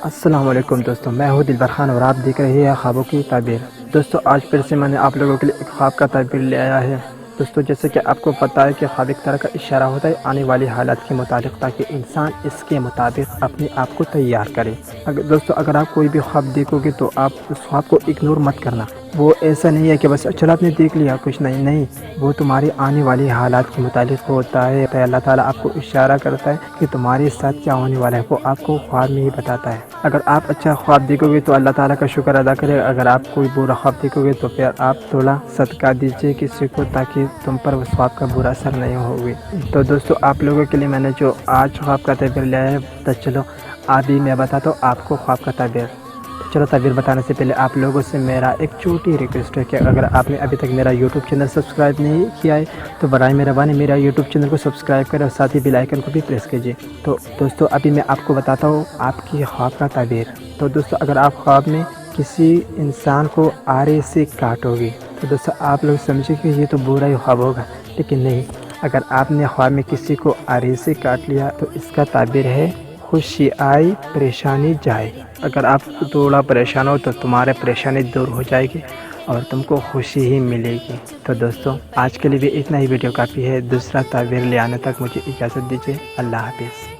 السلام علیکم دوستو، میں ہوں دلبر خان اور آپ دیکھ رہے ہیں خوابوں کی تعبیر۔ دوستو آج پھر سے میں نے آپ لوگوں کے لیے ایک خواب کا تعبیر لے آیا ہے۔ دوستو جیسے کہ آپ کو پتہ ہے کہ خواب ایک طرح کا اشارہ ہوتا ہے آنے والی حالات کے متعلق، تاکہ انسان اس کے مطابق اپنے آپ کو تیار کرے۔ اگر آپ کوئی بھی خواب دیکھو گے تو آپ اس خواب کو اگنور مت کرنا۔ وہ ایسا نہیں ہے کہ بس چلو آپ نے دیکھ لیا کچھ نہیں، وہ تمہاری آنے والی حالات کے متعلق ہوتا ہے۔ اللہ تعالیٰ آپ کو اشارہ کرتا ہے کہ تمہارے ساتھ کیا ہونے والا ہے، وہ آپ کو خواب میں ہی بتاتا ہے۔ اگر آپ اچھا خواب دیکھو گے تو اللہ تعالیٰ کا شکر ادا کرے، اگر آپ کوئی برا خواب دیکھو گے تو پھر آپ تھوڑا صدقہ دیجیے کسی کو، تاکہ تم پر اس خواب کا برا اثر نہیں ہوگی۔ تو دوستو آپ لوگوں کے لیے میں نے جو آج خواب کا تعبیر لیا ہے، تو چلو ابھی میں بتاتا ہوں آپ کو خواب کا تعبیر۔ چلو تعبیر بتانے سے پہلے آپ لوگوں سے میرا ایک چھوٹی ریکویسٹ ہے کہ اگر آپ نے ابھی تک میرا یوٹیوب چینل سبسکرائب نہیں کیا ہے تو برائے مہربانی میرا یوٹیوب چینل کو سبسکرائب کریں اور ساتھ ہی بیل آئیکن کو بھی پریس کیجیے۔ تو دوستو ابھی میں آپ کو بتاتا ہوں آپ کی خواب کا تعبیر۔ تو دوستو اگر آپ خواب میں کسی انسان کو آرے سے کاٹو گے تو دوستو آپ لوگ سمجھیں کہ یہ تو برا ہی خواب ہوگا، لیکن نہیں، اگر آپ نے خواب میں کسی کو آرے سے کاٹ لیا تو اس کا تعبیر ہے خوشی آئی پریشانی جائے۔ اگر آپ تھوڑا پریشان ہو تو تمہارے پریشانی دور ہو جائے گی اور تم کو خوشی ہی ملے گی۔ تو دوستو آج کے لیے بھی اتنا ہی، ویڈیو کافی ہے، دوسرا تعبیر لے آنے تک مجھے اجازت دیجیے۔ اللہ حافظ۔